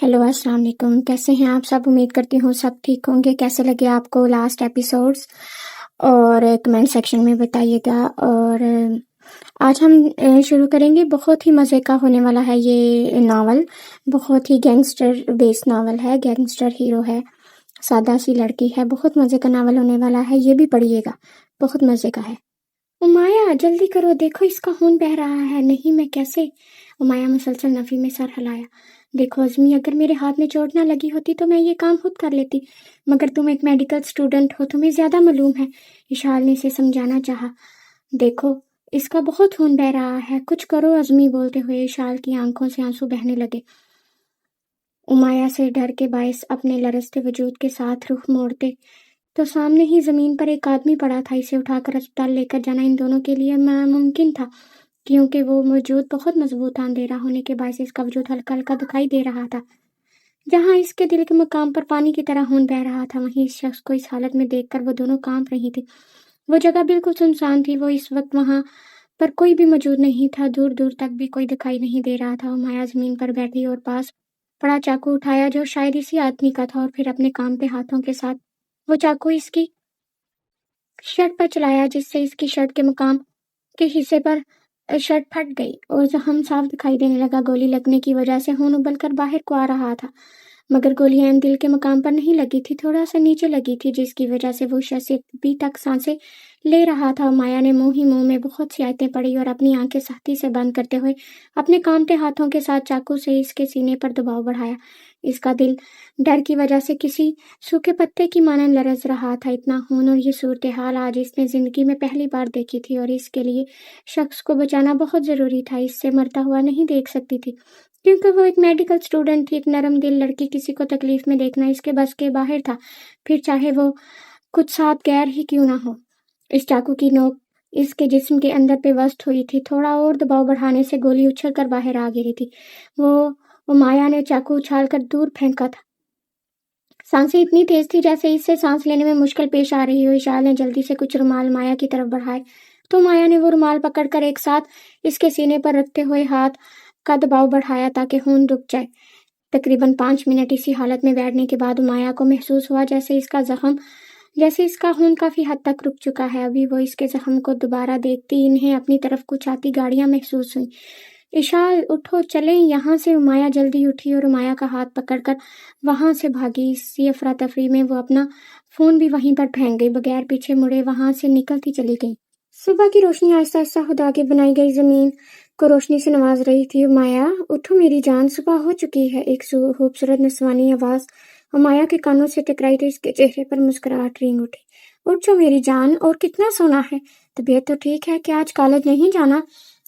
Hello अस्सलाम वालेकुम। कैसे हैं आप सब? उम्मीद करती हूँ सब ठीक होंगे। कैसे लगे आपको लास्ट एपिसोड्स और कमेंट सेक्शन में बताइएगा। और आज हम शुरू करेंगे। बहुत ही मज़े का होने वाला है ये नावल। बहुत ही गैंगस्टर बेस्ड नावल है। गैंगस्टर हीरो है, सादा सी लड़की है। बहुत मज़े का नावल होने वाला है, ये भी पढ़िएगा, बहुत मज़े का है। उमाया जल्दी करो, देखो इसका खून बह रहा है। नहीं मैं कैसे? उमाया मुसलसल नफ़ी में सर हिलाया। देखो अज़मी, अगर मेरे हाथ में चोट ना लगी होती तो मैं ये काम खुद कर लेती, मगर तुम एक मेडिकल स्टूडेंट हो, तुम्हें ज़्यादा मालूम है। इशाल ने इसे समझाना चाहा। देखो इसका बहुत खून बह रहा है, कुछ करो अज़मी। बोलते हुए इशाल की आंखों से आंसू बहने लगे। उमाया से डर के बायस अपने लरजते वजूद के साथ रुख मोड़ते तो सामने ही जमीन पर एक आदमी पड़ा था। इसे उठाकर अस्पताल लेकर जाना इन दोनों के लिए नामुमकिन था, क्योंकि वो वजूद बहुत मजबूत था। अंधेरा होने के बायस इसका वजूद हल्का हल्का दिखाई दे रहा था। जहाँ इसके दिल के मकाम पर पानी की तरह खून बह रहा था, वहीं इस शख्स को इस हालत में देखकर वो दोनों कांप रही थी। वो जगह बिल्कुल सुनसान थी। वो इस वक्त वहाँ पर कोई भी मौजूद नहीं था। दूर दूर तक भी कोई दिखाई नहीं दे रहा था। माया जमीन पर बैठी और पास पड़ा चाकू उठाया, जो शायद इसी आदमी का था, और फिर अपने कांपते हाथों के साथ वो चाकू इसकी शर्ट पर चलाया, जिससे इसकी शर्ट के मकाम के हिस्से पर शर्ट फट गई और जख्म साफ दिखाई देने लगा। गोली लगने की वजह से खून उबल कर बाहर को आ रहा था, मगर गोली ऐन दिल के मकाम पर नहीं लगी थी, थोड़ा सा नीचे लगी थी, जिसकी वजह से वो शख्स अभी तक सांसें ले रहा था। माया ने मुंह ही मुंह में बहुत सी आयतें पढ़ी और अपनी आंखें सख्ती से बंद करते हुए अपने कांपते हाथों के साथ चाकू से इसके सीने पर दबाव बढ़ाया। इसका दिल डर की वजह से किसी सूखे पत्ते की मानन लरज रहा था। इतना खून और ये सूरत हाल आज इसने जिंदगी में पहली बार देखी थी, और इसके लिए शख्स को बचाना बहुत जरूरी था। इससे मरता हुआ नहीं देख सकती थी, क्योंकि वो एक मेडिकल स्टूडेंट थी। एक नरम दिल लड़की किसी को तकलीफ में देखना इसके बस के बाहर था, फिर चाहे वो कुछ साथ गैर ही क्यों ना हो। इस चाकू की नोक इसके जिस्म के अंदर पेवस्त हुई थी। थोड़ा और दबाव बढ़ाने से गोली उछल कर बाहर आ गिरी थी। वो माया ने चाकू उछाल कर दूर फेंका था। सांसें इतनी तेज थी जैसे इससे सांस लेने में मुश्किल पेश आ रही हो। इशाल ने जल्दी से कुछ रुमाल माया की तरफ बढ़ाए तो माया ने वो रुमाल पकड़कर एक साथ इसके सीने पर रखते हुए हाथ का दबाव बढ़ाया ताकि खून रुक जाए। तकरीबन 5 मिनट इसी हालत में बैठने के बाद माया को महसूस हुआ जैसे इसका खून काफी हद तक रुक चुका है। अभी वो इसके जख्म को दोबारा देखती इन्हें अपनी तरफ कुछ आती गाड़ियां महसूस हुई। इशाल उठो, चलें यहाँ से। उमाया जल्दी उठी और उमाया का हाथ पकड़कर वहां से भागी। इसी अफरा तफरी में वो अपना फोन भी वहीं पर फेंक गई। बगैर पीछे मुड़े वहां से निकलती चली गई। सुबह की रोशनी आहिस्ता आहिस्ता खुदा की बनाई गई जमीन को रोशनी से नवाज रही थी। उमाया उठो मेरी जान, सुबह हो चुकी है। एक खूबसूरत नस्वानी आवाज उमाया के कानों से टकराई तो इसके चेहरे पर मुस्कुराहट रेंग उठी। उठ जाओ मेरी जान, और कितना सोना है? तबीयत तो ठीक है? क्या आज कॉलेज नहीं जाना?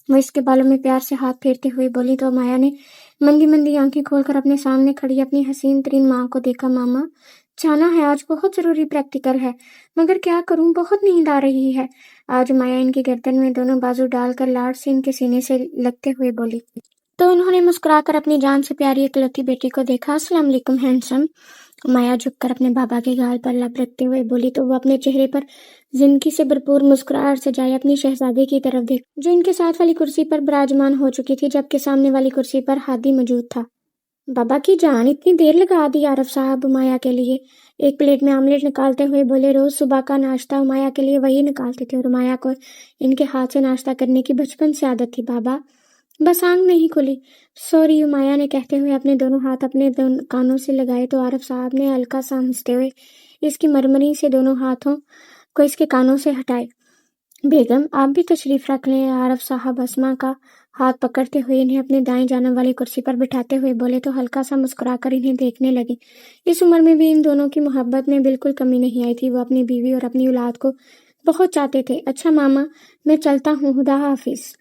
वो इसके बालों में प्यार से हाथ फेरते हुए बोली तो माया ने मंदी मंदी आंखें खोलकर अपने सामने खड़ी अपनी हसीन तरीन माँ को देखा। मामा जाना है, आज बहुत जरूरी प्रैक्टिकल है, मगर क्या करूं, बहुत नींद आ रही है। आज माया इनकी गर्दन में दोनों बाजू डालकर लाड़ से इनके सीने से लगते हुए बोली तो उन्होंने मुस्कुराकर अपनी जान से प्यारी इकलौती बेटी को देखा। अस्सलाम वालेकुम हैंडसम। माया झुककर अपने बाबा के गाल पर लब रखते हुए बोली तो वो अपने चेहरे पर जिंदगी से भरपूर मुस्कुराहट सजाए अपनी शहजादे की तरफ देख, जो इनके साथ वाली कुर्सी पर विराजमान हो चुकी थी, जबकि सामने वाली कुर्सी पर हादी मौजूद था। बाबा की जान, इतनी देर लगा दी आरफ साहब? उमाया के लिए एक प्लेट में आमलेट निकालते हुए बोले। रोज सुबह का नाश्ता उमाया के लिए वही निकालते थे और उमाया को इनके हाथ से नाश्ता करने की बचपन से आदत थी। बाबा बस आंख नहीं खुली, सॉरी, उमाया ने कहते हुए अपने दोनों हाथ अपने दोनों कानों से लगाए तो आरफ साहब ने हल्का सा हंसते हुए इसकी मरमरी से दोनों हाथों को इसके कानों से हटाए। बेगम आप भी तशरीफ रख लें। आरफ साहब अस्मा का हाथ पकड़ते हुए इन्हें अपने दाएं जानब वाली कुर्सी पर बिठाते हुए बोले तो हल्का सा मुस्कुराकर इन्हें देखने लगे। इस उम्र में भी इन दोनों की मोहब्बत में बिल्कुल कमी नहीं आई थी। वो अपनी बीवी और अपनी औलाद को बहुत चाहते थे। अच्छा मामा, मैं चलता हूँ, खुदा हाफिज।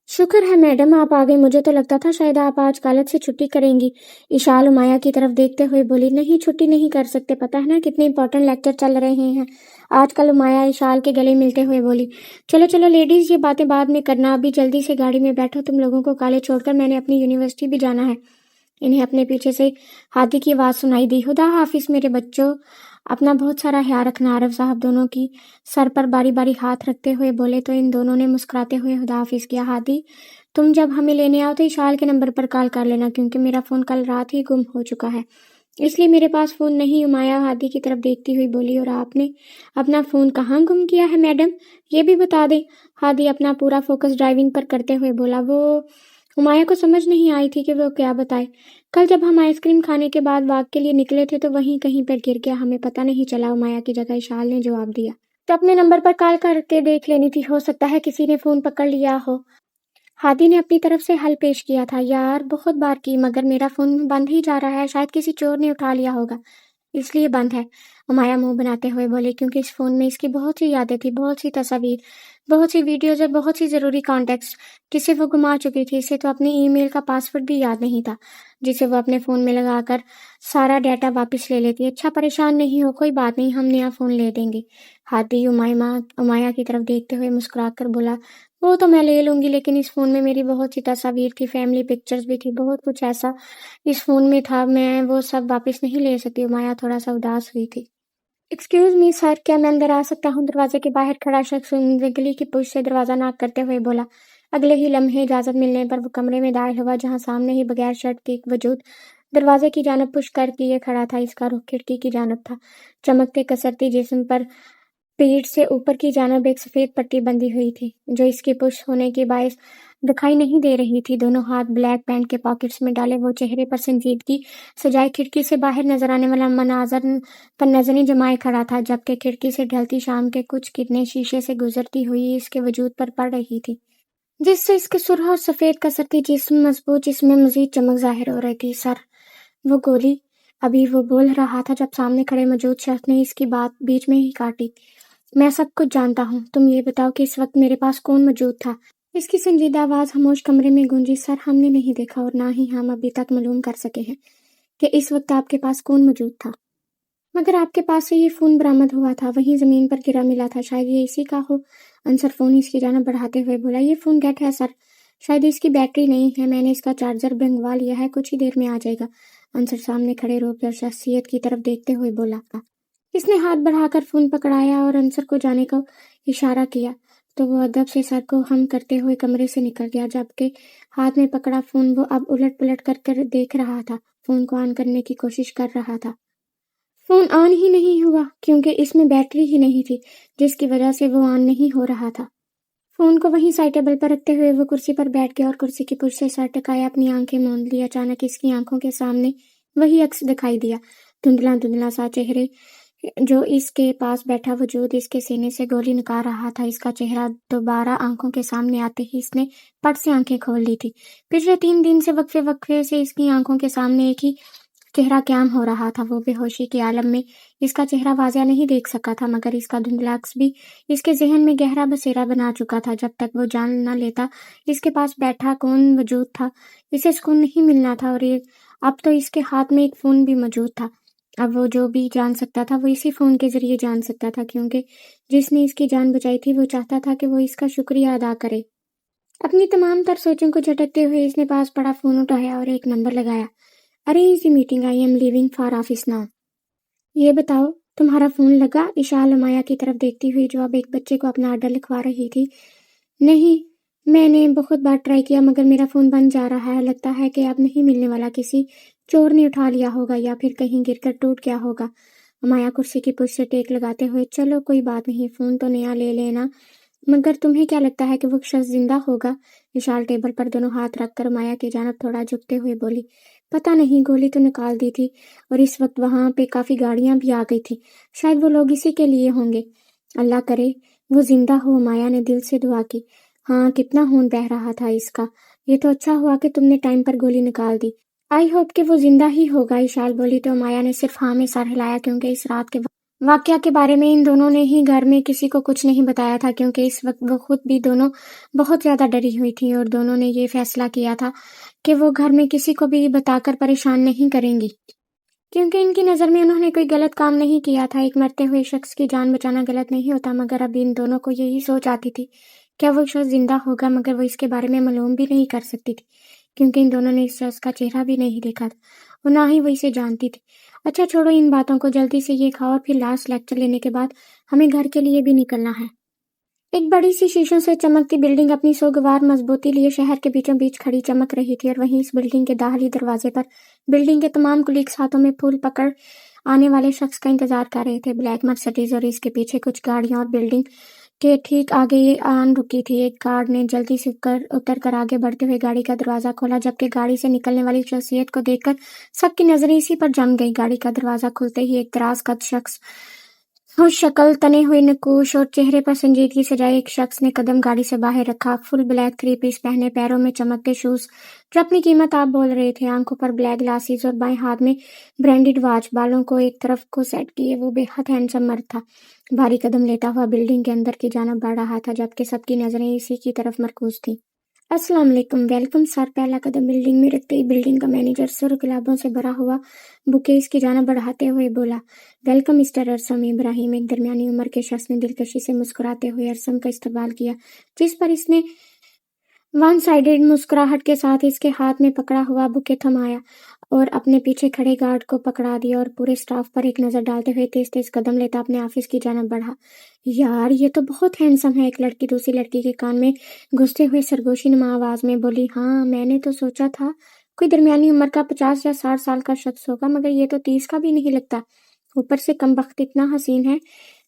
शुक्र है मैडम आप आ गई, मुझे तो लगता था शायद आप आज कॉलेज से छुट्टी करेंगी। इशाल उमाया की तरफ देखते हुए बोली। नहीं, छुट्टी नहीं कर सकते, पता है ना कितने इंपॉर्टेंट लेक्चर चल रहे हैं आजकल। उमाया इशाल के गले मिलते हुए बोली। चलो चलो लेडीज, ये बातें बाद में करना, अभी जल्दी से गाड़ी में बैठो, तुम लोगों को कॉलेज छोड़कर मैंने अपनी यूनिवर्सिटी भी जाना है। इन्हें अपने पीछे से हाथी की आवाज सुनाई दी। खुदा हाफिज मेरे बच्चों, अपना बहुत सारा ख्याल रखना। आरफ साहब दोनों की सर पर बारी बारी हाथ रखते हुए बोले तो इन दोनों ने मुस्कुराते हुए खुदा हाफिज किया। हादी तुम जब हमें लेने आओ तो इशाल के नंबर पर कॉल कर लेना, क्योंकि मेरा फ़ोन कल रात ही गुम हो चुका है, इसलिए मेरे पास फ़ोन नहीं। उमाया हादी की तरफ देखती हुई बोली, और आपने अपना फ़ोन कहाँ गुम किया है मैडम, ये भी बता दें। हादी अपना पूरा फोकस ड्राइविंग पर करते हुए बोला। वो उमाया को समझ नहीं आई थी कि वो क्या बताए। कल जब हम आइसक्रीम खाने के बाद वॉक के लिए निकले थे तो वहीं कहीं पर गिर गया, हमें पता नहीं चला। उमाया की जगह इशाल ने जवाब दिया। तो अपने नंबर पर कॉल करके देख लेनी थी, हो सकता है किसी ने फ़ोन पकड़ लिया हो। हादी ने अपनी तरफ से हल पेश किया था। यार बहुत बार की, मगर मेरा फ़ोन बंद ही जा रहा है, शायद किसी चोर ने उठा लिया होगा, इसलिए बंद है। उमाया मुंह बनाते हुए बोले, क्योंकि इस फ़ोन में इसकी बहुत सी यादें थी, बहुत सी तस्वीर, बहुत सी वीडियोज़ और बहुत सी ज़रूरी कॉन्टेक्ट्स जिसे वो गुमा चुकी थी। इसे तो अपने ईमेल का पासवर्ड भी याद नहीं था, जिसे वो अपने फ़ोन में लगाकर सारा डाटा वापस ले लेती। अच्छा परेशान नहीं हो, कोई बात नहीं, हम नया फ़ोन ले देंगे। हादी उमाया की तरफ देखते हुए मुस्कुरा कर बोला, वो तो मैं ले लूँगी, लेकिन इस फ़ोन में मेरी बहुत सी तस्वीर थी, फैमिली पिक्चर्स भी थी, बहुत कुछ ऐसा इस फ़ोन में था, मैं वो सब वापस नहीं ले सकती। उमाया थोड़ा सा उदास हुई थी। एक्सक्यूज़ मी सर, क्या मैं अंदर आ सकता हूँ? दरवाजे के बाहर खड़ा शख्स उंगली की पुश से दरवाज़ा नॉक करते हुए बोला। अगले ही लम्हे इजाज़त मिलने पर वो कमरे में दाखिल हुआ, जहाँ सामने ही बगैर शर्ट के एक वजूद दरवाजे की जानब पुश कर किए खड़ा था। इसका रुख खिड़की की जानब था। चमकते कसरती जिस्म पर पीठ से ऊपर की जानब एक सफ़ेद पट्टी बंधी हुई थी, जो इसके पुश होने के बायस दिखाई नहीं दे रही थी। दोनों हाथ ब्लैक पैंट के पॉकेट्स में डाले वो चेहरे पर संजीदगी सजाए खिड़की से बाहर नजर आने वाला मनाजर पर नजरें जमाए खड़ा था, जबकि खिड़की से ढलती शाम के कुछ किरणें शीशे से गुजरती हुई इसके वजूद पर पड़ रही थी, जिससे इसके सुरह और सफ़ेद कसरती जिस्म मजबूत जिसमें मजीद चमक जाहिर हो रही थी। सर, वो गोली। अभी वो बोल रहा था जब सामने खड़े मौजूद शख्स ने इसकी बात बीच में ही काटी। मैं सब कुछ जानता हूँ, तुम ये बताओ कि इस वक्त मेरे पास कौन मौजूद था? इसकी संजीदा आवाज़ खामोश कमरे में गूंजी। सर, हमने नहीं देखा और ना ही हम अभी तक मालूम कर सके हैं कि इस वक्त आपके पास कौन मौजूद था, मगर आपके पास से ये फ़ोन बरामद हुआ था, वहीं ज़मीन पर गिरा मिला था, शायद ये इसी का हो। अंसर फ़ोन इसकी जानब बढ़ाते हुए बोला, ये फ़ोन डेड है सर, शायद इसकी बैटरी नहीं है, मैंने इसका चार्जर भंगवा लिया है, कुछ ही देर में आ जाएगा। अंसर सामने खड़े रोबदार शख्सियत की तरफ देखते हुए बोला। इसने हाथ बढ़ाकर फ़ोन पकड़ाया और अंसर को जाने का इशारा किया, तो वो अदब से सर को हम करते हुए कमरे से निकल गया, जबकि हाथ में पकड़ा फ़ोन वो अब उलट पुलट कर देख रहा था, फ़ोन को ऑन करने की कोशिश कर रहा था। फ़ोन ऑन ही नहीं हुआ, क्योंकि इसमें बैटरी ही नहीं थी, जिसकी वजह से वो ऑन नहीं हो रहा था। फ़ोन को वहीं साइड टेबल पर रखते हुए वो कुर्सी पर बैठ गया और कुर्सी की पुश से सर टकाया, अपनी आंखें मूंद ली। अचानक इसकी आंखों के सामने वही अक्स दिखाई दिया, धुंधला धुंधला सा चेहरे जो इसके पास बैठा वजूद इसके सीने से गोली निकाल रहा था। इसका चेहरा दोबारा आंखों के सामने आते ही इसने पट से आंखें खोल ली थी। पिछले 3 दिन से वक्फे वक्फे से इसकी आंखों के सामने एक ही चेहरा क्याम हो रहा था। वो बेहोशी के आलम में इसका चेहरा वाज़िया नहीं देख सका था, मगर इसका धुंधला अक्स भी इसके जहन में गहरा बसेरा बना चुका था। जब तक वो जान न लेता इसके पास बैठा कौन वजूद था, इसे सुकून नहीं मिलना था। और अब तो इसके हाथ में एक फ़ोन भी मौजूद था। अब वो जो भी जान सकता था वो इसी फ़ोन के ज़रिए जान सकता था, क्योंकि जिसने इसकी जान बचाई थी वो चाहता था कि वो इसका शुक्रिया अदा करे। अपनी तमाम तर सोचों को झटकते हुए इसने पास पड़ा फ़ोन उठाया और एक नंबर लगाया। Arrange the meeting, I am leaving for office now. ये बताओ, तुम्हारा फ़ोन लगा? इशाल उमाया की तरफ देखती हुई, जो अब एक बच्चे को अपना ऑर्डर लिखवा रही थी। नहीं, मैंने बहुत बार ट्राई किया, मगर मेरा फ़ोन बंद जा रहा है, लगता है कि अब नहीं मिलने वाला, किसी चोर ने उठा लिया होगा या फिर कहीं गिरकर टूट गया होगा। उमाया कुर्सी की पुश से टेक लगाते हुए, चलो कोई बात नहीं, फ़ोन तो नया ले लेना, मगर तुम्हें क्या लगता है कि वो शख्स जिंदा होगा? विशाल टेबल पर दोनों हाथ रखकर माया की जानब थोड़ा झुकते हुए बोली, पता नहीं, गोली तो निकाल दी थी और इस वक्त वहां पे काफी गाड़ियां भी आ गई थी, शायद वो लोग इसी के लिए होंगे। अल्लाह करे वो जिंदा हो, माया ने दिल से दुआ की। हाँ, कितना खून बह रहा था इसका, ये तो अच्छा हुआ कि तुमने टाइम पर गोली निकाल दी। आई होप कि वो जिंदा ही होगा, इशाल बोली तो माया ने सिर्फ हाँ में सर हिलाया, क्योंकि इस रात के वाकया के बारे में इन दोनों ने ही घर में किसी को कुछ नहीं बताया था, क्योंकि इस वक्त वो खुद भी दोनों बहुत ज़्यादा डरी हुई थी और दोनों ने ये फैसला किया था कि वो घर में किसी को भी बताकर परेशान नहीं करेंगी, क्योंकि इनकी नज़र में उन्होंने कोई गलत काम नहीं किया था। एक मरते हुए शख्स की जान बचाना गलत नहीं होता, मगर अब इन दोनों को यही सोच आती थी क्या वो शख्स जिंदा होगा, मगर वो इसके बारे में मालूम भी नहीं कर सकती थी, क्योंकि इन दोनों ने इस शख्स का चेहरा भी नहीं देखा था और ना ही वो इसे जानती थी। अच्छा छोड़ो इन बातों को, जल्दी से ये खाओ और फिर लास्ट लेक्चर लेने के बाद हमें घर के लिए भी निकलना है। एक बड़ी सी शीशों से चमकती बिल्डिंग अपनी सोगवार मजबूती लिए शहर के बीचों बीच खड़ी चमक रही थी, और वहीं इस बिल्डिंग के दाखिली दरवाजे पर बिल्डिंग के तमाम कुलीग्स हाथों में फूल पकड़ आने वाले शख्स का इंतजार कर रहे थे। ब्लैक मर्सिडीज और इसके पीछे कुछ गाड़ियां, और बिल्डिंग के ठीक आगे ये आन रुकी थी। एक गार्ड ने जल्दी से उतर कर आगे बढ़ते हुए गाड़ी का दरवाजा खोला, जबकि गाड़ी से निकलने वाली शख्सियत को देखकर सबकी नजरें इसी पर जम गई। गाड़ी का दरवाजा खुलते ही एक दराज कद शख्स, खुश शक्ल, तने हुए नकूश और चेहरे पर संजीदगी सजाए एक शख्स ने कदम गाड़ी से बाहर रखा। फुल ब्लैक थ्री पीस पहने, पैरों में चमकते शूज जो अपनी कीमत आप बोल रहे थे, आंखों पर ब्लैक ग्लासेस और बाएं हाथ में ब्रांडेड वॉच, बालों को एक तरफ को सेट किए वो बेहद हैंडसम मर्द था। भारी कदम लेता हुआ बिल्डिंग के अंदर की जानब बढ़ रहा था, जबकि सबकी नजरें इसी की तरफ मरकूज थी। अस्सलाम वालेकुम, वेलकम सर। पहला कदम बिल्डिंग में रखते ही बिल्डिंग का मैनेजर सर गुलाबों से भरा हुआ बुकेस की जानब बढ़ाते हुए बोला, वेलकम मिस्टर अरसम इब्राहिम। एक दरमियानी उम्र के शख्स ने दिलकशी से मुस्कुराते हुए अरसम का इस्तकबाल किया, जिस पर इसने वन साइडेड मुस्कुराहट के साथ इसके हाथ में पकड़ा हुआ बुके थमाया और अपने पीछे खड़े गार्ड को पकड़ा दिया और पूरे स्टाफ पर एक नजर डालते हुए तेज तेज कदम लेता अपने ऑफिस की जानब बढ़ा। यार ये तो बहुत हैंडसम है, एक लड़की दूसरी लड़की के कान में घुसते हुए सरगोशी नुमा आवाज में बोली। हाँ, मैंने तो सोचा था कोई दरमियानी उम्र का 50 या 60 साल का शख्स होगा, मगर ये तो 30 का भी नहीं लगता। ऊपर से कमबख्त इतना हसीन है।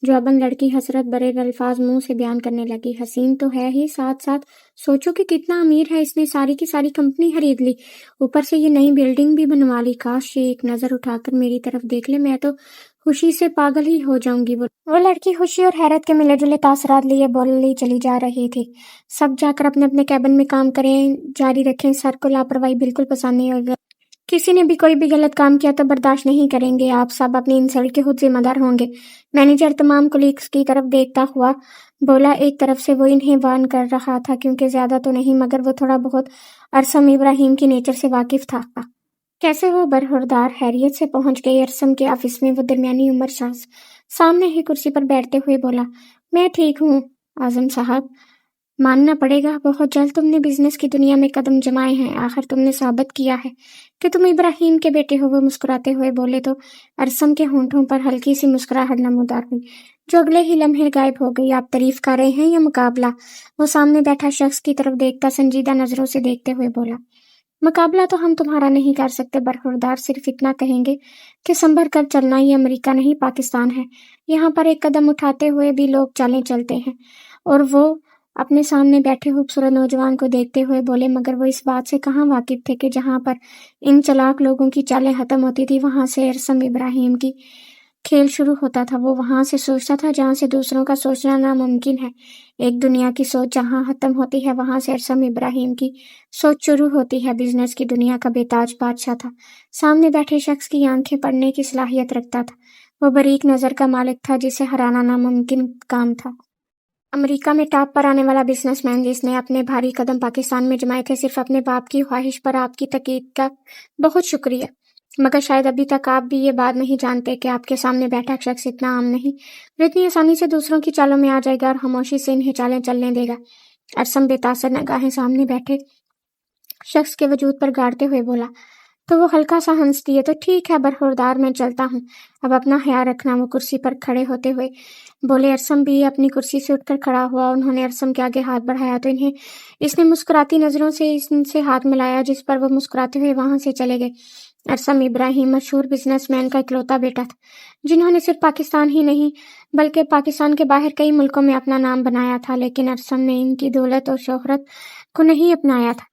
जौबन लड़की हसरत भरे अल्फाज मुंह से बयान करने लगी। हसीन तो है ही, साथ साथ सोचो कि कितना अमीर है, इसने सारी की सारी कंपनी खरीद ली, ऊपर से ये नई बिल्डिंग भी बनवा ली। काश ये एक नजर उठाकर मेरी तरफ देख ले, मैं तो खुशी से पागल ही हो जाऊंगी। वो लड़की खुशी और हैरत के मिले जुले तासरात लिए बोली चली जा रही थी। सब जाकर अपने अपने कैबिन में काम करें, जारी रखें। सर को लापरवाही बिल्कुल पसंद नहीं होगी। किसी ने भी कोई भी गलत काम किया तो बर्दाश्त नहीं करेंगे। आप सब अपनी इंसल्ट के खुद जिम्मेदार होंगे। मैनेजर तमाम कुलीग्स की तरफ देखता हुआ बोला। एक तरफ से वो इन्हें वार्न कर रहा था, क्योंकि ज्यादा तो नहीं मगर वो थोड़ा बहुत अरसम इब्राहिम की नेचर से वाकिफ था। कैसे हो बरहुरदार? हैरियत से पहुंच गई अरसम के ऑफिस में वो दरमियानी उम्र शख्स सामने ही कुर्सी पर बैठते हुए बोला, मैं ठीक हूँ आजम साहब। मानना पड़ेगा, बहुत जल्द तुमने बिजनेस की दुनिया में कदम जमाए हैं। आखिर तुमने साबित किया है कि तुम इब्राहिम के बेटे हो। वो मुस्कुराते हुए बोले तो अरसम के होंठों पर हल्की सी मुस्कुराहट नमूदार हुई, जो अगले ही लम्हे गायब हो गई। आप तारीफ कर रहे हैं या मुकाबला? वो सामने बैठा शख्स की तरफ देखता संजीदा नजरों से देखते हुए बोला, मुकाबला तो हम तुम्हारा नहीं कर सकते बरखुरदार, सिर्फ इतना कहेंगे कि संभल कर चलना। ये अमेरिका नहीं पाकिस्तान है। यहाँ पर एक कदम उठाते हुए भी लोग चालें चलते हैं। और वो अपने सामने बैठे खूबसूरत नौजवान को देखते हुए बोले, मगर वो इस बात से कहाँ वाकिफ थे कि जहाँ पर इन चालाक लोगों की चालें खत्म होती थी, वहां से अरसम इब्राहिम की खेल शुरू होता था। वो वहां से सोचता था जहां से दूसरों का सोचना नामुमकिन है। एक दुनिया की सोच जहां खत्म होती है, वहां से अरसम इब्राहिम की सोच शुरू होती है। बिजनेस की दुनिया का बेताज बादशाह था। सामने बैठे शख्स की आंखें पढ़ने की सलाहियत रखता था। वो बारीक नजर का मालिक था, जिसे हराना नामुमकिन काम था। अमेरिका में टॉप पर आने वाला बिजनेसमैन, जिसने अपने भारी कदम पाकिस्तान में जमाए थे सिर्फ अपने बाप की ख्वाहिश पर। आपकी तकीद का बहुत शुक्रिया, मगर शायद अभी तक आप भी ये बात नहीं जानते कि आपके सामने बैठा शख्स इतना आम नहीं, वो इतनी आसानी से दूसरों की चालों में आ जाएगा और खामोशी से इन्हें चालें चलने देगा। अरसम बेतासर निगाहें सामने बैठे शख्स के वजूद पर गाड़ते हुए बोला, तो वो हल्का सा हंस दिए। तो ठीक है बरखुरदार, मैं चलता हूँ, अब अपना ख्याल रखना। वो कुर्सी पर खड़े होते हुए बोले। अरसम भी अपनी कुर्सी से उठकर खड़ा हुआ। उन्होंने अरसम के आगे हाथ बढ़ाया तो इसने मुस्कुराती नजरों से इनसे हाथ मिलाया, जिस पर वो मुस्कुराते हुए वहां से चले गए। अरसम इब्राहिम मशहूर बिजनेसमैन का इकलौता बेटा था, जिन्होंने सिर्फ पाकिस्तान ही नहीं बल्कि पाकिस्तान के बाहर कई मुल्कों में अपना नाम बनाया था। लेकिन अरसम ने इनकी दौलत और शोहरत को नहीं अपनाया था।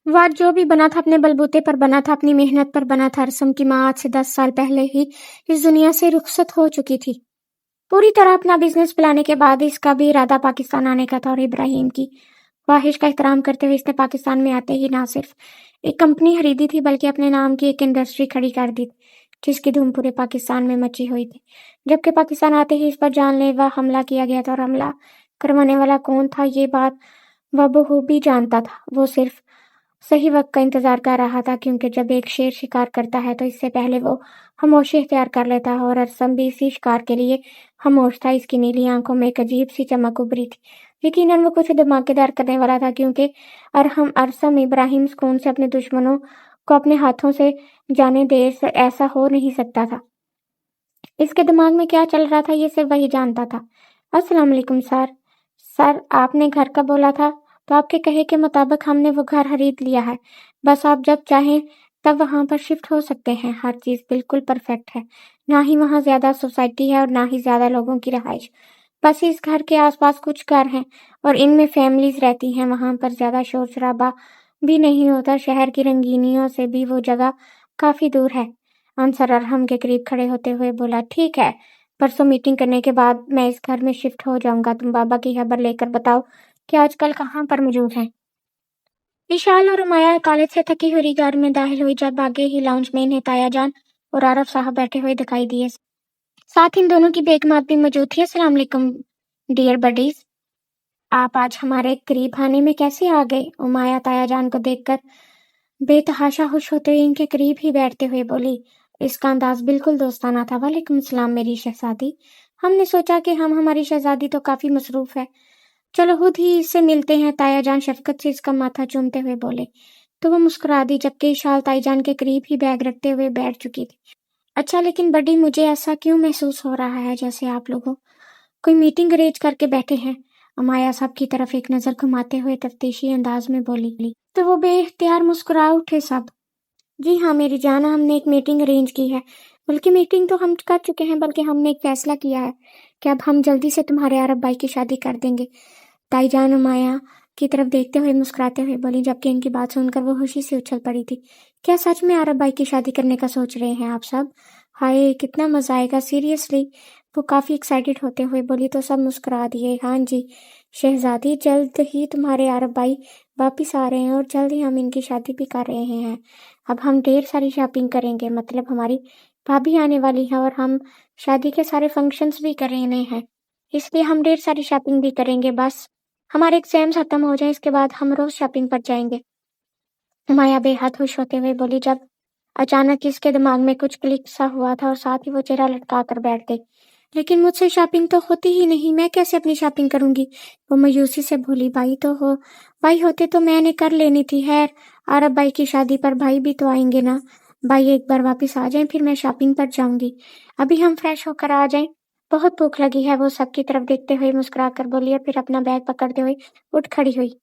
वह जो भी बना था अपने बलबूते पर बना था, अपनी मेहनत पर बना था। अरसम की माँ आज से 10 साल पहले ही इस दुनिया से रुखसत हो चुकी थी। पूरी तरह अपना बिजनेस चलाने के बाद इसका भी इरादा पाकिस्तान आने का था, और इब्राहिम की ख्वाहिश का एहतराम करते हुए इसने पाकिस्तान में आते ही ना सिर्फ एक कंपनी खरीदी थी, बल्कि अपने नाम की एक इंडस्ट्री खड़ी कर दी, जिसकी धूम पूरे पाकिस्तान में मची हुई थी। जबकि पाकिस्तान आते ही इस पर जानलेवा हमला किया गया था, और हमला करवाने वाला कौन था ये बात वह बखूबी जानता था। वो सिर्फ सही वक्त का इंतजार कर रहा था, क्योंकि जब एक शेर शिकार करता है तो इससे पहले वो खामोशी इख्तियार कर लेता है, और अरसम भी इसी शिकार के लिए खामोश था। इसकी नीली आंखों में एक अजीब सी चमक उभरी थी। यकीनन वो कुछ धमाकेदार करने वाला था, क्योंकि अरसम इब्राहिम सुकून से अपने दुश्मनों को अपने हाथों से जाने दे, ऐसा हो नहीं सकता था। इसके दिमाग में क्या चल रहा था ये सिर्फ वही जानता था। अस्सलाम वालेकुम सर। सर, आपने घर का बोला था, तो आपके कहे के मुताबिक हमने वो घर खरीद लिया है। बस आप जब चाहें तब वहाँ पर शिफ्ट हो सकते हैं। हर चीज़ बिल्कुल परफेक्ट है। ना ही वहाँ ज़्यादा सोसाइटी है और ना ही ज़्यादा लोगों की रहाइश। बस इस घर के आसपास कुछ घर हैं और इनमें फैमिलीज रहती हैं। वहाँ पर ज़्यादा शोर शराबा भी नहीं होता। शहर की रंगीनियों से भी वो जगह काफ़ी दूर है। अंसर अरहम के करीब खड़े होते हुए बोला, ठीक है, परसों मीटिंग करने के बाद मैं इस घर में शिफ्ट हो जाऊंगा। तुम बाबा की खबर लेकर बताओ कि आजकल कहाँ पर मौजूद हैं। विशाल और उमाया कॉलेज से थकी हुई घर में दाखिल हुई जब आगे ही लाउंज में इन्हें ताया जान और आरफ साहब बैठे हुए दिखाई दिए। साथ इन दोनों की बेगमात भी मौजूद थी। अस्सलाम वालेकुम डियर बडीज, आप आज हमारे करीब आने में कैसे आ गए? उमाया ताया जान को देखकर बेतहाशा खुश होते हुए इनके करीब ही बैठते हुए बोली। इसका अंदाज बिल्कुल दोस्ताना था। वालेकुम सलाम मेरी शहजादी। हमने सोचा कि हमारी शहजादी तो काफी मसरूफ है, चलो खुद ही इससे मिलते हैं। ताया जान शफकत से इसका माथा चूमते हुए बोले तो वो मुस्कुरा दी, जबकि शाल ताई जान के करीब ही बैग रखते हुए बैठ चुकी थी। अच्छा, लेकिन बड़ी, मुझे ऐसा क्यों महसूस हो रहा है जैसे आप लोगों कोई मीटिंग अरेंज करके बैठे हैं? अमाया साहब की तरफ एक नजर घुमाते हुए तफ्तीशी अंदाज में बोली। तो वो बेइख्तियार मुस्कुरा उठे सब। जी हाँ मेरी जान, हमने एक मीटिंग अरेंज की है। बल्कि मीटिंग तो हम कर चुके हैं, बल्कि हमने एक फैसला किया है कि अब हम जल्दी से तुम्हारे अरब भाई की शादी कर देंगे। ताईजान उमाया की तरफ देखते हुए मुस्कुराते हुए बोली, जबकि इनकी बात सुनकर वो खुशी से उछल पड़ी थी। क्या सच में अरब भाई की शादी करने का सोच रहे हैं आप सब? हाय, कितना मजा आएगा, सीरियसली। वो काफी एक्साइटेड होते हुए बोली तो सब मुस्कुरा दिए। हाँ जी शहजादी, जल्द ही तुम्हारे अरब भाई वापिस आ रहे हैं और जल्द ही हम इनकी शादी भी कर रहे हैं। अब हम ढेर सारी शॉपिंग करेंगे, मतलब हमारी भाभी आने वाली है और हम शादी के सारे फंक्शंस भी करने हैं, इसलिए हम ढेर सारी शॉपिंग भी करेंगे। बस हमारे एग्जाम्स खत्म हो जाए, इसके बाद हम रोज शॉपिंग पर जाएंगे। माया बेहद खुश होते हुए बोली, जब अचानक इसके दिमाग में कुछ क्लिक सा हुआ था और साथ ही वो चेहरा लटका कर बैठ गई। लेकिन मुझसे शॉपिंग तो होती ही नहीं, मैं कैसे अपनी शॉपिंग करूंगी? वो मायूसी से बोली। भाई होते तो मैंने कर लेनी थी। खैर, अरब भाई की शादी पर भाई भी तो आएंगे ना। भाई एक बार वापस आ जाएं, फिर मैं शॉपिंग पर जाऊंगी। अभी हम फ्रेश होकर आ जाएं, बहुत भूख लगी है। वो सबकी तरफ देखते हुए मुस्कुरा कर बोली और फिर अपना बैग पकड़ते हुए उठ खड़ी हुई।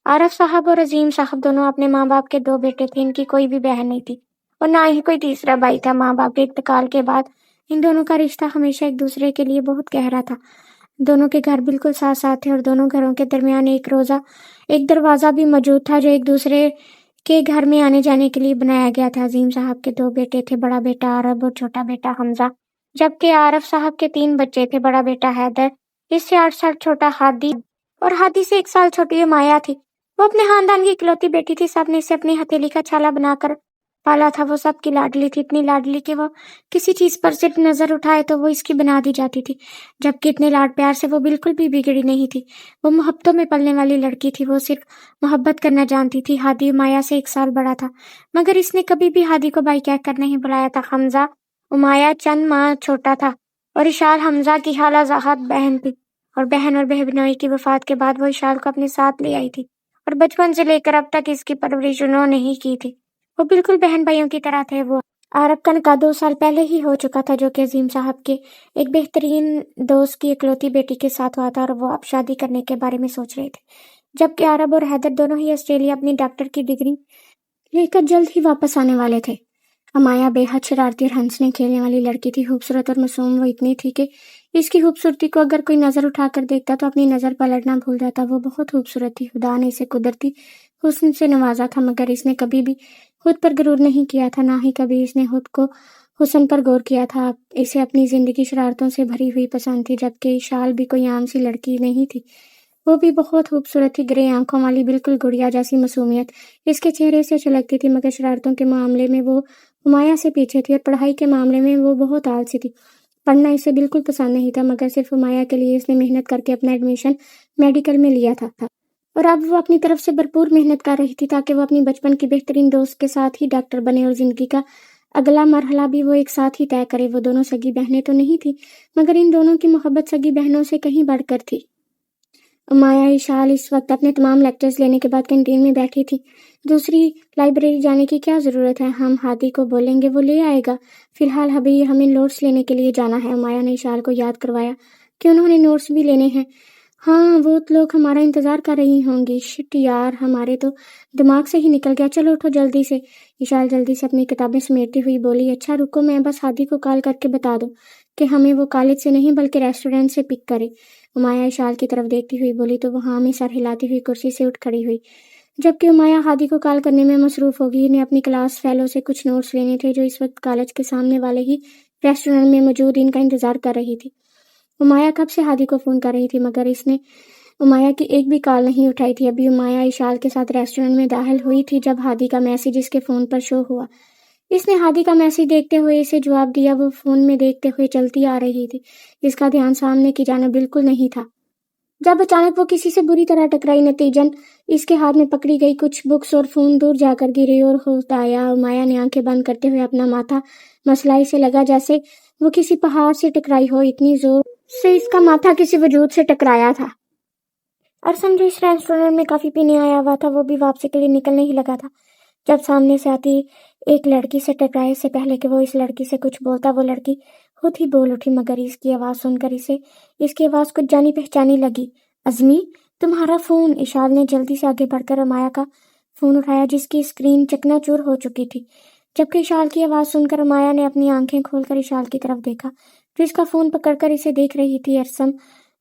आरफ साहब और अजीम साहब दोनों अपने माँ बाप के दो बेटे थे। इनकी कोई भी बहन नहीं थी और ना ही कोई तीसरा भाई था। माँ बाप के इंतकाल के बाद इन दोनों का रिश्ता हमेशा एक दूसरे के लिए बहुत गहरा था। दोनों के घर बिल्कुल साथ साथ थे और दोनों घरों के दरमियान एक दरवाजा भी मौजूद था जो एक दूसरे के घर में आने जाने के लिए बनाया गया था। अजीम साहब के दो बेटे थे, बड़ा बेटा अरब और छोटा बेटा हमजा, जबकि आरफ साहब के तीन बच्चे थे, बड़ा बेटा हैदर, इससे 8 साल छोटा हादी और हादी से 1 साल छोटी माया थी। वो अपने खानदान की इकलौती बेटी थी। सबने इसे अपनी हथेली का छाला बनाकर पाला था। वो सबकी लाडली थी, इतनी लाडली कि वो किसी चीज पर सिर्फ नजर उठाए तो वो इसकी बना दी जाती थी। जबकि इतने लाड प्यार से वो बिल्कुल भी बिगड़ी नहीं थी। वो मोहब्बतों में पलने वाली लड़की थी। वो सिर्फ मोहब्बत करना जानती थी। हादी माया से 1 साल बड़ा था, मगर इसने कभी भी हादी को भाई कहकर नहीं बुलाया था। हमजा उमाया चंद माह छोटा था और इशाल हमजा की हाला ज़ाहत बहन थी और बहनोई की वफात के बाद वो इशाल को अपने साथ ले आई थी और बचपन से लेकर अब तक इसकी परवरिश उन्होंने ही की थी। वो बिल्कुल बहन भाइयों की तरह थे। वो आरब का निकाह 2 साल पहले ही हो चुका था, जो कि अजीम साहब के एक बेहतरीन दोस्त की इकलौती बेटी के साथ हुआ था और वो अब शादी करने के बारे में सोच रहे थे। जबकि आरब और हैदर दोनों ही ऑस्ट्रेलिया अपनी डॉक्टर की डिग्री लेकर जल्द ही वापस आने वाले थे। अमाया बेहद शरारती और हंसने खेलने वाली लड़की थी। खूबसूरत और मासूम वो इतनी थी कि इसकी खूबसूरती को अगर कोई नजर उठाकर देखता तो अपनी नजर पलटना भूल जाता। वो बहुत खूबसूरत थी। खुदा ने इसे कुदरती हुस्न से नवाजा था, मगर इसने कभी भी खुद पर गुरूर नहीं किया था, ना ही कभी इसने खुद को हुस्न पर गौर किया था। इसे अपनी जिंदगी शरारतों से भरी हुई पसंद थी। जबकि शाल भी कोई आम सी लड़की नहीं थी, वो भी बहुत खूबसूरत थी। ग्रे आंखों वाली बिल्कुल गुड़िया जैसी मासूमियत इसके चेहरे से छलकती थी। मगर शरारतों के मामले में वो हुमाया से पीछे थी और पढ़ाई के मामले में वो बहुत आलसी थी। पढ़ना इसे बिल्कुल पसंद नहीं था, मगर सिर्फ हुमाया के लिए इसने मेहनत करके अपना एडमिशन मेडिकल में लिया था और अब वो अपनी तरफ से भरपूर मेहनत कर रही थी ताकि वो अपनी बचपन की बेहतरीन दोस्त के साथ ही डॉक्टर बने और जिंदगी का अगला मरहला भी वो एक साथ ही तय करे। वो दोनों सगी बहनें तो नहीं थी, मगर इन दोनों की मोहब्बत सगी बहनों से कहीं बढ़कर थी। माया इशाल इस वक्त अपने तमाम लेक्चर्स लेने के बाद कैंटीन में बैठी थी। दूसरी लाइब्रेरी जाने की क्या ज़रूरत है, हम हादी को बोलेंगे, वो ले आएगा। फिलहाल अभी हमें नोट्स लेने के लिए जाना है। माया ने इशाल को याद करवाया कि उन्होंने नोट्स भी लेने हैं। हाँ, वो लोग हमारा इंतज़ार कर रही होंगी। शिट यार, हमारे तो दिमाग से ही निकल गया। चलो उठो जल्दी से। इशाल जल्दी से अपनी किताबें समेटती हुई बोली, अच्छा रुको, मैं बस हादी को कॉल करके बता दूँ कि हमें वो कॉलेज से नहीं बल्कि रेस्टोरेंट से पिक करे। उमाया इशाल की तरफ देखती हुई बोली तो वो हाँ में सर हिलाती हुई कुर्सी से उठ खड़ी हुई। जबकि उमाया हादी को कॉल करने में मसरूफ़ होगी। इन्हें अपनी क्लास फेलो से कुछ नोट्स लेने थे जो इस वक्त कॉलेज के सामने वाले ही रेस्टोरेंट में मौजूद इनका इंतज़ार कर रही थी। उमाया कब से हादी को फ़ोन कर रही थी मगर इसने उमाया की एक भी कॉल नहीं उठाई थी। अभी उमाया इशाल के साथ रेस्टोरेंट में दाखिल हुई थी जब हादी का मैसेज इसके फ़ोन पर शो हुआ। इसने हादी का मैसेज देखते हुए इसे जवाब दिया। वो फ़ोन में देखते हुए चलती आ रही थी। इसका ध्यान सामने की जानिब बिल्कुल नहीं था जब अचानक वो किसी से बुरी तरह टकराई। नतीजन इसके हाथ में पकड़ी गई कुछ बुक्स और फ़ोन दूर जाकर गिरे और होता आया। उमाया ने आंखें बंद करते हुए अपना माथा मसलाई से लगा जैसे वो किसी पहाड़ से टकराई हो। इतनी जोर से इसका माथा किसी वजूद से टकराया था। अरसम जो इस रेस्टोरेंट में काफ़ी पीने आया हुआ था वो भी वापसी के लिए निकलने ही लगा था जब सामने से आती एक लड़की से टकराए से पहले कि वो इस लड़की से कुछ बोलता वो लड़की खुद ही बोल उठी। मगर इसकी आवाज़ सुनकर इसे इसकी आवाज़ कुछ जानी पहचानी लगी। अज़मी, तुम्हारा फ़ोन। इशाल ने जल्दी से आगे बढ़कर अमाया का फ़ोन उठाया जिसकी स्क्रीन चकनाचूर हो चुकी थी। जबकि इशाल की आवाज़ सुनकर अमाया ने अपनी आंखें खोलकर इशाल की तरफ देखा जो इसका फ़ोन पकड़कर इसे देख रही थी। अरसम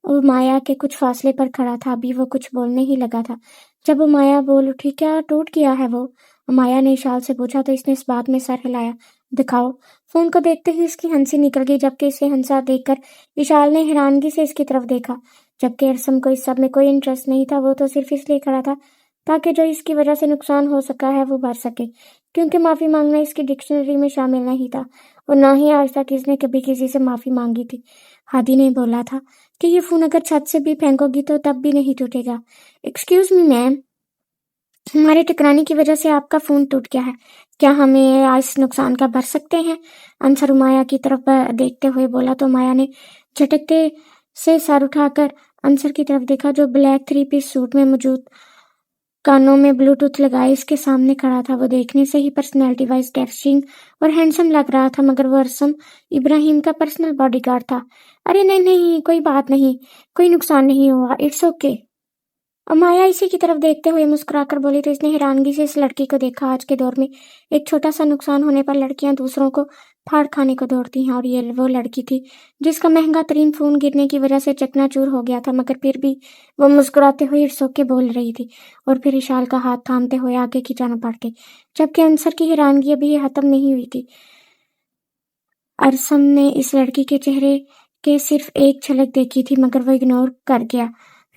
उमाया के कुछ फासले पर खड़ा था। अभी वो कुछ बोलने ही लगा था जब उमाया बोल उठी, क्या टूट गया है वो? उमाया ने इशाल से पूछा तो इसने इस बात में सर हिलाया। दिखाओ। फ़ोन को देखते ही इसकी हंसी निकल गई जबकि इसे हंसा देखकर इशाल ने हैरानगी से इसकी तरफ देखा। जबकि अरसम को इस सब में कोई इंटरेस्ट नहीं था। वो तो सिर्फ इसलिए खड़ा था ताकि जो इसकी वजह से नुकसान हो सका है वो भर सके, क्योंकि माफ़ी मांगना इसकी डिक्शनरी में शामिल नहीं था और ना ही आज तक इसने कभी किसी से माफ़ी मांगी थी। हादी ने बोला था कि ये फ़ोन अगर छत से भी फेंकोगी तो तब भी नहीं टूटेगा। एक्सक्यूज़ मी मैम, हमारे टकराने की वजह से आपका फ़ोन टूट गया है, क्या हमें इस नुकसान का भर सकते हैं? अंसर उमाया की तरफ देखते हुए बोला तो माया ने झटकते से सर उठाकर अंसर की तरफ देखा जो ब्लैक 3 पीस सूट में मौजूद कानों में ब्लूटूथ लगाए इसके सामने खड़ा था। वो देखने से ही पर्सनैलिटी वाइज डैशिंग और हैंडसम लग रहा था मगर वो अरसम इब्राहिम का पर्सनल बॉडीगार्ड था। अरे नहीं नहीं, कोई बात नहीं, कोई नुकसान नहीं हुआ, इट्स ओके। माया इसी की तरफ देखते हुए मुस्कुराकर बोली तो इसने हैरानगी से इस लड़की को देखा। आज के दौर में एक छोटा सा नुकसान होने पर लड़कियां दूसरों को फाड़ खाने को दौड़ती हैं और ये वो लड़की थी जिसका महंगा तरीन फ़ोन गिरने की वजह से चकनाचूर हो गया था मगर फिर भी वो मुस्कुराते हुए इट्स ओके बोल रही थी और फिर इशाल का हाथ थामते हुए आगे की जाना बढ़ गई। जबकि अंसर की हैरानगी अभी ये खत्म नहीं हुई थी। अरसम ने इस लड़की के चेहरे के सिर्फ एक झलक देखी थी मगर वो इग्नोर कर गया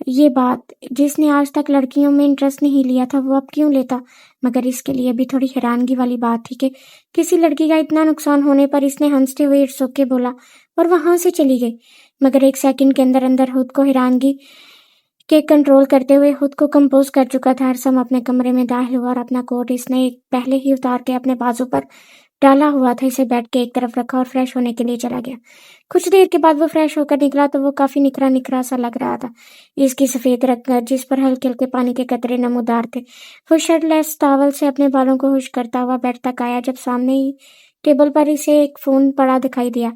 ये बात। जिसने आज तक लड़कियों में इंटरेस्ट नहीं लिया था वो अब क्यों लेता? मगर इसके लिए भी थोड़ी हैरानगी वाली बात थी कि किसी लड़की का इतना नुकसान होने पर इसने हंसते हुए इट्स ओके बोला और वहां से चली गई। मगर एक सेकंड के अंदर अंदर खुद को हैरानगी के कंट्रोल करते हुए खुद को कंपोज कर चुका था। अरसम अपने कमरे में दाखिल हुआ और अपना कोट इसने पहले ही उतार के अपने बाजू पर डाला हुआ था इसे बेड के एक तरफ रखा और फ्रेश होने के लिए चला गया। कुछ देर के बाद वो फ्रेश होकर निकला तो वो काफी निखरा निखरा सा लग रहा था। इसकी सफेद रंगत जिस पर हल्के हल्के पानी के कतरे नमूदार थे। वो शर्टलेस टॉवल से अपने बालों को खुश करता हुआ बेड तक आया जब सामने ही टेबल पर इसे एक फोन पड़ा दिखाई दिया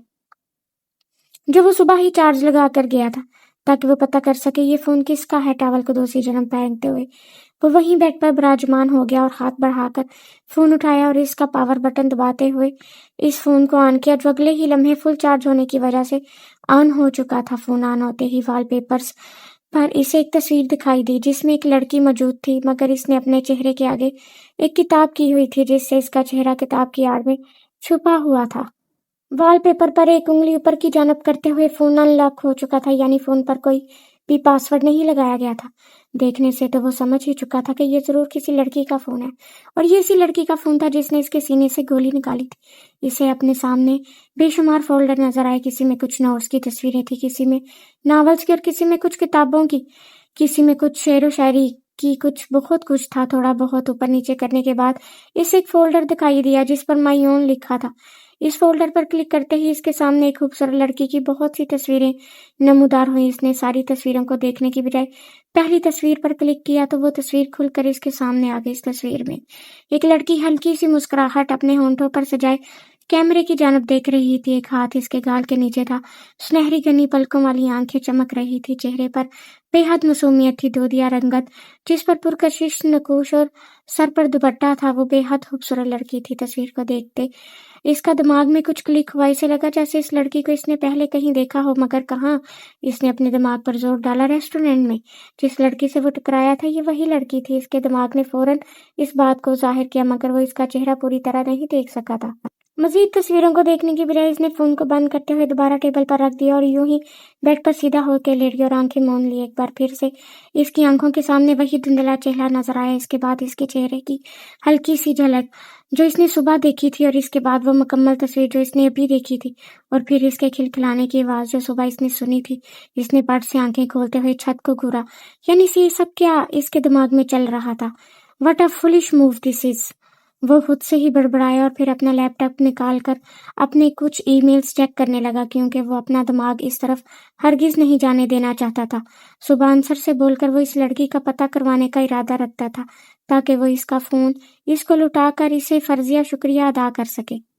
जो वो सुबह ही चार्ज लगा कर गया था ताकि वो पता कर सके ये फोन किसका है। टॉवल को दूसरी जन्म पहनते हुए वो वहीं बेड पर विराजमान हो गया और हाथ बढ़ाकर फोन उठाया और इसका पावर बटन दबाते हुए इस फोन को ऑन किया जो अगले ही लम्हे फुल चार्ज होने की वजह से ऑन हो चुका था। फोन ऑन होते ही वॉलपेपर्स पर इसे एक तस्वीर दिखाई दी जिसमें एक लड़की मौजूद थी मगर इसने अपने चेहरे के आगे एक किताब की हुई थी जिससे इसका चेहरा किताब की आड़ में छुपा हुआ था। वॉलपेपर पर एक उंगली ऊपर की जानब करते हुए फोन अनलॉक हो चुका था यानी फोन पर कोई भी पासवर्ड नहीं लगाया गया था। देखने से तो वो समझ ही चुका था कि ये जरूर किसी लड़की का फोन है और ये इसी लड़की का फोन था जिसने इसके सीने से गोली निकाली थी। इसे अपने सामने बेशुमार फोल्डर नजर आए। किसी में कुछ नोट्स की तस्वीरें थी, किसी में नॉवेल्स की और किसी में कुछ किताबों की, किसी में कुछ शेर व शायरी की, कुछ बहुत कुछ था। थोड़ा बहुत ऊपर नीचे करने के बाद इसे एक फोल्डर दिखाई दिया जिस पर माई ओन लिखा था। इस फोल्डर पर क्लिक करते ही इसके सामने एक खूबसूरत लड़की की बहुत सी तस्वीरें नमूदार हुई। इसने सारी तस्वीरों को देखने की बजाय पहली तस्वीर पर क्लिक किया तो वो तस्वीर खुलकर इसके सामने आ गई। इस तस्वीर में एक लड़की हल्की सी मुस्कुराहट अपने होंठों पर सजाए कैमरे की जानब देख रही थी। एक हाथ इसके गाल के नीचे था। सुनहरी घनी पलकों वाली आंखें चमक रही थी। चेहरे पर बेहद मासूमियत थी। दूधिया रंगत जिस पर पुरकशिश नकूश और सर पर दुपट्टा था, वो बेहद खूबसूरत लड़की थी। तस्वीर को देखते इसका दिमाग में कुछ क्लिक हुआ। इसे लगा जैसे इस लड़की को इसने पहले कहीं देखा हो, मगर कहाँ। इसने अपने दिमाग पर जोर डाला। रेस्टोरेंट में जिस लड़की से वो टकराया था, ये वही लड़की थी। इसके दिमाग ने फौरन इस बात को जाहिर किया, मगर वो इसका चेहरा पूरी तरह नहीं देख सका था। मजीद तस्वीरों को देखने की बजाय इसने फोन को बंद करते हुए दोबारा टेबल पर रख दिया और यूं ही बेड पर सीधा होकर लेट गया और आंखें मौन ली। एक बार फिर से इसकी आंखों के सामने वही धुंधला चेहरा नजर आया। इसके बाद इसके चेहरे की हल्की सी झलक जो इसने सुबह देखी थी, और इसके बाद वो मुकम्मल तस्वीर जो इसने अभी देखी थी, और फिर इसके खिलखिलाने की आवाज़ जो सुबह इसने सुनी थी। इसने पट से आंखें खोलते हुए छत को घूरा। यानी ये सब क्या इसके दिमाग में चल रहा था? What a foolish move this is. वो खुद से ही बड़बड़ाया और फिर अपना लैपटॉप निकाल कर अपने कुछ ईमेल्स चेक करने लगा, क्योंकि वो अपना दिमाग इस तरफ हरगिज नहीं जाने देना चाहता था। सुबह आंसर से बोलकर वो इस लड़की का पता करवाने का इरादा रखता था, ताकि वो इसका फ़ोन इसको लुटा कर इसे फर्जिया शुक्रिया अदा कर सके।